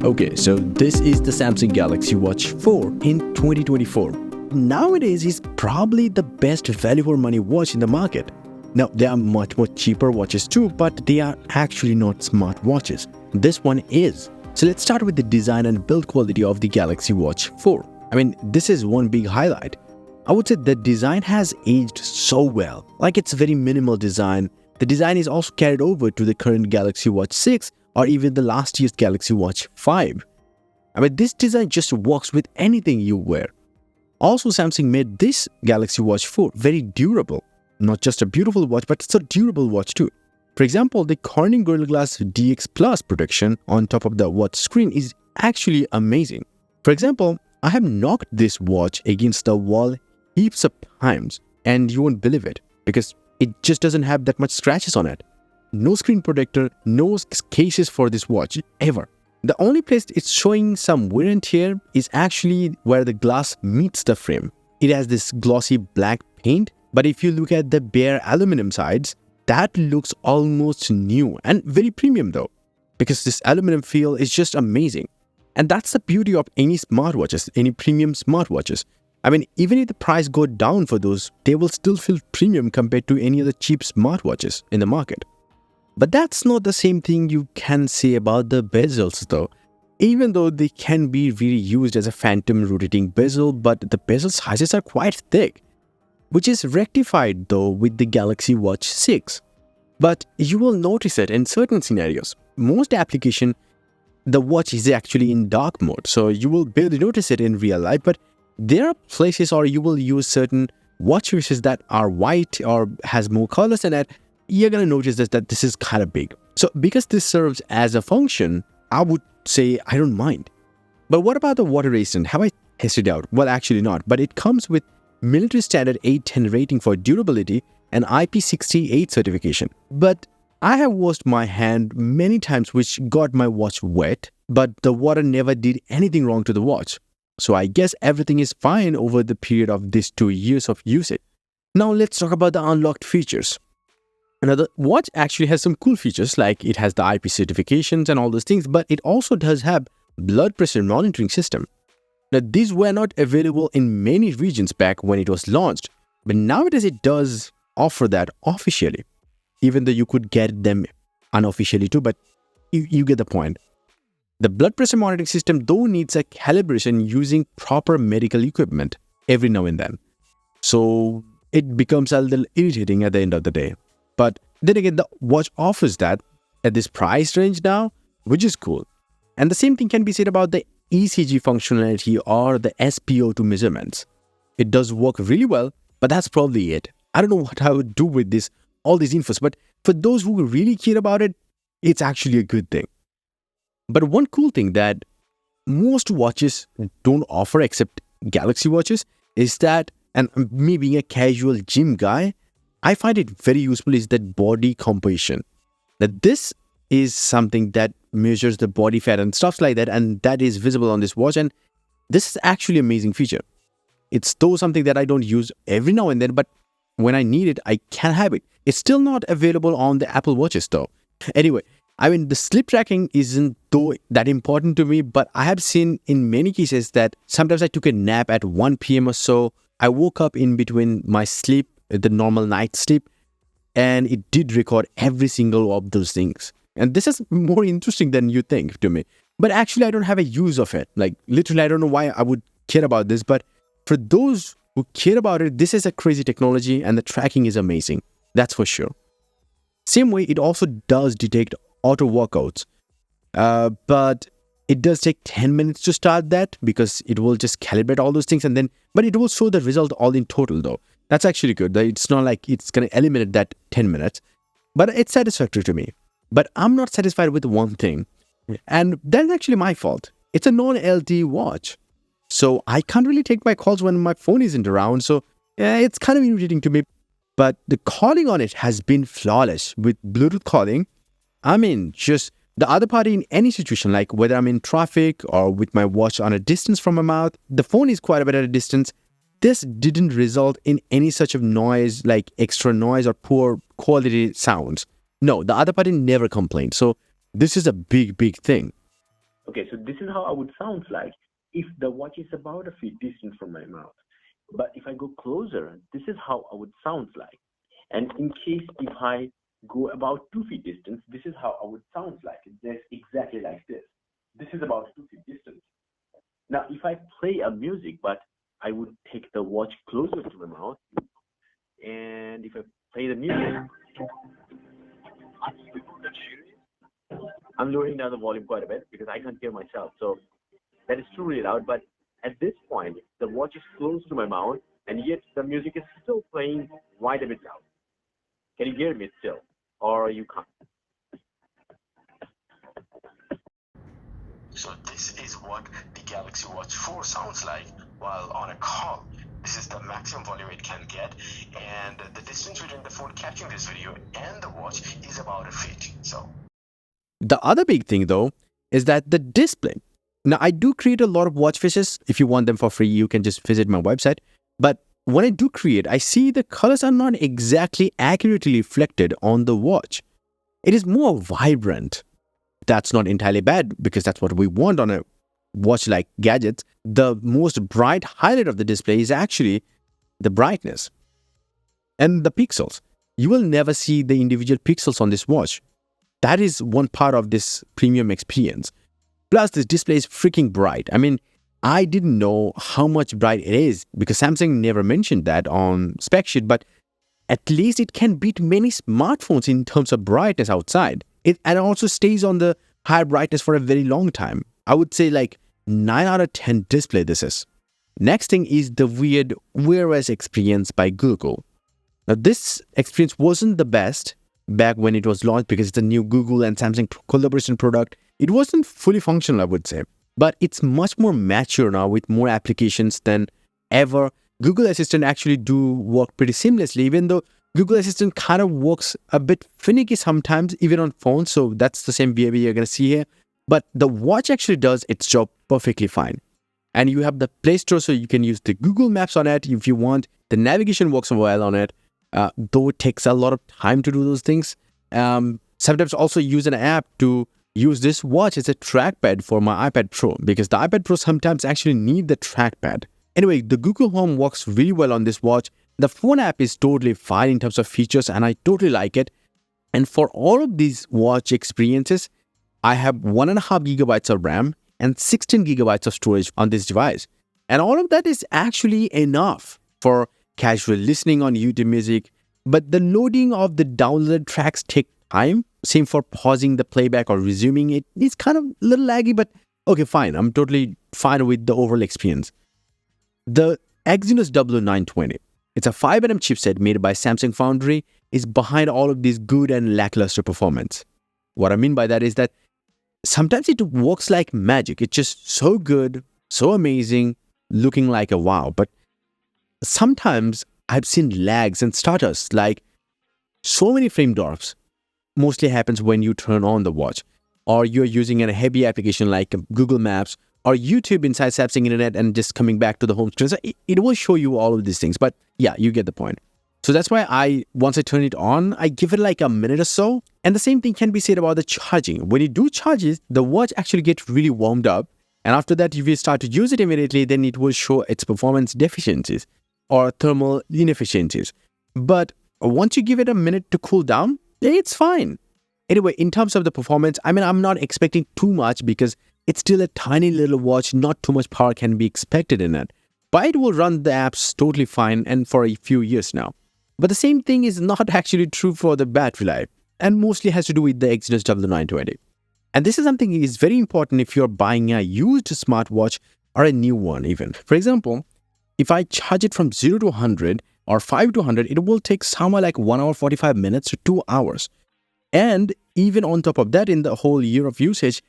Okay, so this is the Samsung Galaxy Watch 4 in 2024. Nowadays, it's probably the best value for money watch in the market. Now, there are much more cheaper watches too, but they are actually not smart watches. This one is. So let's start with the design and build quality of the Galaxy Watch 4. This is one big highlight. I would say the design has aged so well. Like, it's very minimal design. The design is also carried over to the current Galaxy Watch 6 or even the last year's Galaxy Watch 5. This design just works with anything you wear. Also, Samsung made this Galaxy Watch 4 very durable. Not just a beautiful watch, but it's a durable watch too. For example, the Corning Gorilla Glass DX Plus protection on top of the watch screen is actually amazing. For example, I have knocked this watch against the wall heaps of times, and you won't believe it because it just doesn't have that much scratches on it. No screen protector, no cases for this watch ever. The only place it's showing some wear and tear is actually where the glass meets the frame. It has this glossy black paint, but if you look at the bare aluminum sides, that looks almost new and very premium though, because this aluminum feel is just amazing. And that's the beauty of any smartwatches, any premium smartwatches. Even if the price go down for those, they will still feel premium compared to any other cheap smartwatches in the market. But that's not the same thing you can say about the bezels though. Even though they can be really used as a phantom rotating bezel, but the bezel sizes are quite thick, which is rectified though with the Galaxy Watch 6. But you will notice it in certain scenarios. Most application, the watch is actually in dark mode, so you will barely notice it in real life, but there are places or you will use certain watch faces that are white or has more colors in it. You're going to notice that this is kind of big. So because this serves as a function, I would say I don't mind. But what about the water resistant? Have I tested it out? Well, actually not. But it comes with military standard 810 rating for durability and IP68 certification. But I have washed my hand many times, which got my watch wet, but the water never did anything wrong to the watch. So I guess everything is fine over the period of these 2 years of usage. Now let's talk about the unlocked features. Now, the watch actually has some cool features, like it has the IP certifications and all those things, but it also does have blood pressure monitoring system. Now, these were not available in many regions back when it was launched, but nowadays it does offer that officially, even though you could get them unofficially too, but you get the point. The blood pressure monitoring system though needs a calibration using proper medical equipment every now and then. So it becomes a little irritating at the end of the day. But then again, the watch offers that at this price range now, which is cool. And the same thing can be said about the ECG functionality or the SpO2 measurements. It does work really well, but that's probably it. I don't know what I would do with all these infos, but for those who really care about it, it's actually a good thing. But one cool thing that most watches don't offer except Galaxy watches is that, and me being a casual gym guy, I find it very useful is that body composition. That this is something that measures the body fat and stuff like that, and that is visible on this watch, and this is actually an amazing feature. It's though something that I don't use every now and then, but when I need it, I can have it. It's still not available on the Apple Watches though. Anyway, the sleep tracking isn't though that important to me, but I have seen in many cases that sometimes I took a nap at 1 p.m. or so. I woke up in between my sleep, the normal night sleep, and it did record every single of those things. And this is more interesting than you think to me. But actually, I don't have a use of it. Like, literally, I don't know why I would care about this. But for those who care about it, this is a crazy technology and the tracking is amazing. That's for sure. Same way, it also does detect auto workouts. But it does take 10 minutes to start that because it will just calibrate all those things but it will show the result all in total though. That's actually good. It's not like it's going to eliminate that 10 minutes, but it's satisfactory to me. But I'm not satisfied with one thing, and that's actually my fault. It's a non-LTE watch, so I can't really take my calls when my phone isn't around, so it's kind of irritating to me. But the calling on it has been flawless with Bluetooth calling. Just the other party in any situation, like whether I'm in traffic or with my watch on a distance from my mouth, the phone is quite a bit at a distance. This didn't result in any such of noise, like extra noise or poor quality sounds. No, the other party never complained. So this is a big, big thing. Okay, so this is how I would sound like if the watch is about a feet distant from my mouth. But if I go closer, this is how I would sound like. And in case if I go about 2 feet distance, this is how I would sound like. It's exactly like this. This is about 2 feet distance. Now, if I play a music, but I would take the watch closer to my mouth, and if I play the music, I'm lowering down the volume quite a bit because I can't hear myself. So that is too really loud. But at this point, the watch is close to my mouth, and yet the music is still playing quite a bit loud. Can you hear me still, or you can't? So this is what the Galaxy Watch 4 sounds like while on a call. This is the maximum volume it can get, and the distance between the phone catching this video and the watch is about a feet. So The other big thing though is that the display. Now I do create a lot of watch faces. If you want them for free, you can just visit my website. But when I do create, I see the colors are not exactly accurately reflected on the watch. It is more vibrant. That's not entirely bad because that's what we want on a watch like gadgets. The most bright highlight of the display is actually the brightness and the pixels. You will never see the individual pixels on this watch. That is one part of this premium experience. Plus, this display is freaking bright. I mean, I didn't know how much bright it is because Samsung never mentioned that on spec sheet, but at least it can beat many smartphones in terms of brightness outside. And also stays on the higher brightness for a very long time. I would say like 9 out of 10 display this is. Next thing is the weird WearOS experience by Google. Now, this experience wasn't the best back when it was launched because it's a new Google and Samsung collaboration product. It wasn't fully functional, I would say, but it's much more mature now with more applications than ever. Google Assistant actually do work pretty seamlessly, even though Google Assistant kind of works a bit finicky sometimes, even on phones. So that's the same behavior you're going to see here. But the watch actually does its job perfectly fine. And you have the Play Store, so you can use the Google Maps on it if you want. The navigation works well on it, though it takes a lot of time to do those things. Sometimes also use an app to use this watch as a trackpad for my iPad Pro because the iPad Pro sometimes actually need the trackpad. Anyway, the Google Home works really well on this watch. The phone app is totally fine in terms of features and I totally like it. And for all of these watch experiences, I have 1.5 gigabytes of RAM and 16 gigabytes of storage on this device. And all of that is actually enough for casual listening on YouTube music. But the loading of the downloaded tracks take time. Same for pausing the playback or resuming it. It's kind of a little laggy, but okay, fine. I'm totally fine with the overall experience. The Exynos W920. It's a 5nm chipset made by Samsung Foundry, is behind all of this good and lackluster performance. What I mean by that is that sometimes it works like magic. It's just so good, so amazing, looking like a wow. But sometimes I've seen lags and stutters, like so many frame drops. Mostly happens when you turn on the watch, or you're using a heavy application like Google Maps or YouTube inside Samsung Internet and just coming back to the home screen. So it will show you all of these things. But yeah, you get the point. So that's why once I turn it on, I give it like a minute or so. And the same thing can be said about the charging. When you do charge it, the watch actually gets really warmed up. And after that, if you start to use it immediately, then it will show its performance deficiencies or thermal inefficiencies. But once you give it a minute to cool down, it's fine. Anyway, in terms of the performance, I mean, I'm not expecting too much because it's still a tiny little watch. Not too much power can be expected in it. But it will run the apps totally fine and for a few years now. But the same thing is not actually true for the battery life and mostly has to do with the Exynos W920. And this is something that is very important if you're buying a used smartwatch or a new one even. For example, if I charge it from 0 to 100 or 5 to 100, it will take somewhere like 1 hour 45 minutes to 2 hours. And even on top of that, in the whole year of usage,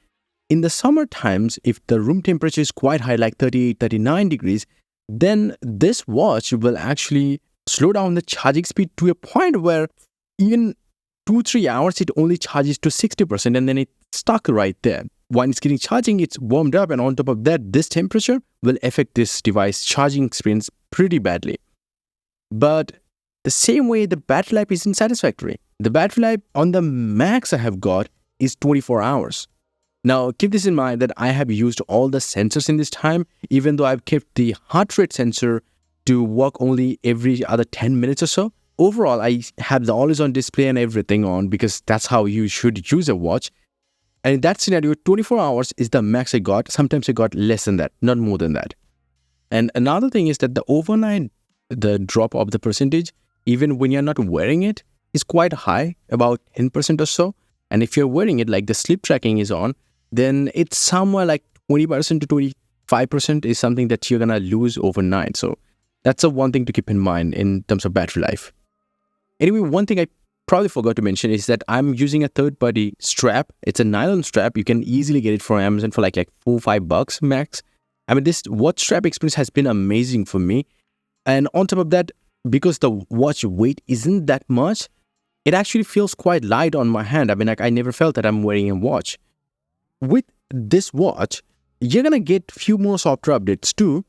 in the summer times, if the room temperature is quite high, like 38, 39 degrees, then this watch will actually slow down the charging speed to a point where even 2-3 hours, it only charges to 60% and then it's stuck right there. When it's getting charging, it's warmed up, and on top of that, this temperature will affect this device charging experience pretty badly. But the same way, the battery life isn't satisfactory. The battery life on the max I have got is 24 hours. Now, keep this in mind that I have used all the sensors in this time, even though I've kept the heart rate sensor to work only every other 10 minutes or so. Overall, I have the always-on display and everything on because that's how you should use a watch. And in that scenario, 24 hours is the max I got. Sometimes I got less than that, not more than that. And another thing is that the overnight, the drop of the percentage, even when you're not wearing it, is quite high, about 10% or so. And if you're wearing it, like the sleep tracking is on, then it's somewhere like 20% to 25% is something that you're going to lose overnight. So that's the one thing to keep in mind in terms of battery life. Anyway, one thing I probably forgot to mention is that I'm using a third-party strap. It's a nylon strap. You can easily get it from Amazon for like $4-5 max. I mean, this watch strap experience has been amazing for me. And on top of that, because the watch weight isn't that much, it actually feels quite light on my hand. I mean, like I never felt that I'm wearing a watch. With this watch, you're going to get few more software updates too.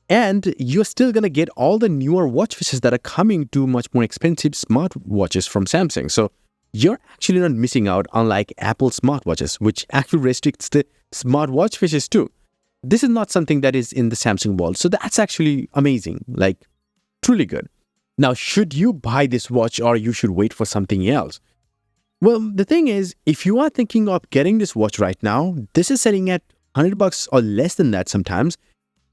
And you're still going to get all the newer watch faces that are coming to much more expensive smartwatches from Samsung. So you're actually not missing out, unlike Apple smartwatches, which actually restricts the smartwatch faces too. This is not something that is in the Samsung world. So that's actually amazing, like truly good. Now, should you buy this watch or you should wait for something else? Well, the thing is, if you are thinking of getting this watch right now, this is selling at $100 or less than that sometimes.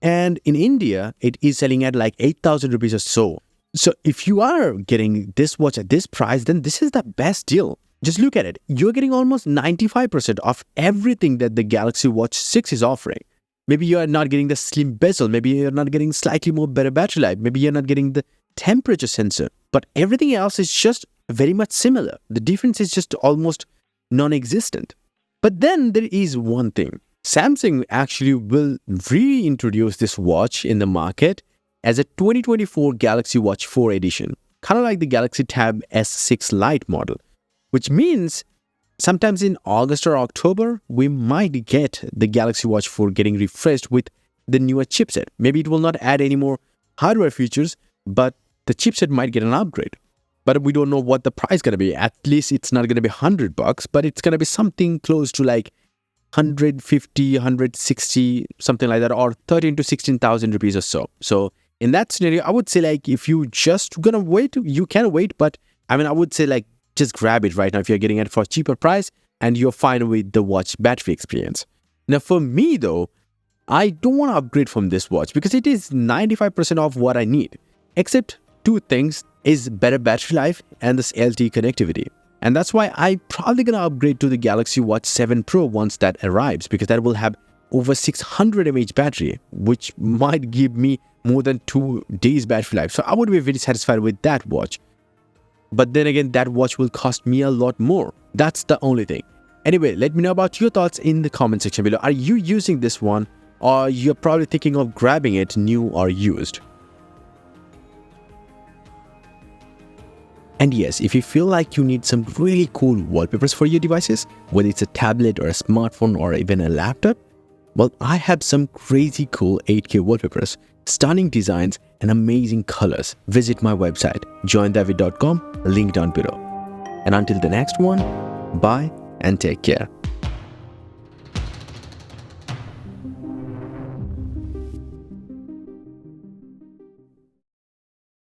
And in India, it is selling at like 8,000 rupees or so. So if you are getting this watch at this price, then this is the best deal. Just look at it. You're getting almost 95% of everything that the Galaxy Watch 6 is offering. Maybe you are not getting the slim bezel. Maybe you're not getting slightly more better battery life. Maybe you're not getting the temperature sensor. But everything else is just very much similar. The difference is just almost non-existent. But then there is one thing. Samsung actually will reintroduce this watch in the market as a 2024 Galaxy Watch 4 edition, kind of like the Galaxy Tab S6 Lite model, which means sometimes in August or October, we might get the Galaxy Watch 4 getting refreshed with the newer chipset. Maybe it will not add any more hardware features, but the chipset might get an upgrade. But we don't know what the price is going to be. At least it's not going to be $100, but it's going to be something close to like 150, 160, something like that, or 13 to 16,000 rupees or so. So in that scenario, I would say like if you just gonna wait, you can wait. But I mean, I would say like just grab it right now if you're getting it for a cheaper price and you're fine with the watch battery experience. Now for me though, I don't want to upgrade from this watch because it is 95% of what I need. Except two things is better battery life and this LTE connectivity. And that's why I'm probably going to upgrade to the Galaxy Watch 7 Pro once that arrives, because that will have over 600 mAh battery, which might give me more than 2 days battery life. So I would be very satisfied with that watch. But then again, that watch will cost me a lot more. That's the only thing. Anyway, let me know about your thoughts in the comment section below. Are you using this one, or you're probably thinking of grabbing it new or used? And yes, if you feel like you need some really cool wallpapers for your devices, whether it's a tablet or a smartphone or even a laptop, well, I have some crazy cool 8K wallpapers, stunning designs, and amazing colors. Visit my website, joindavid.com, link down below. And until the next one, bye and take care.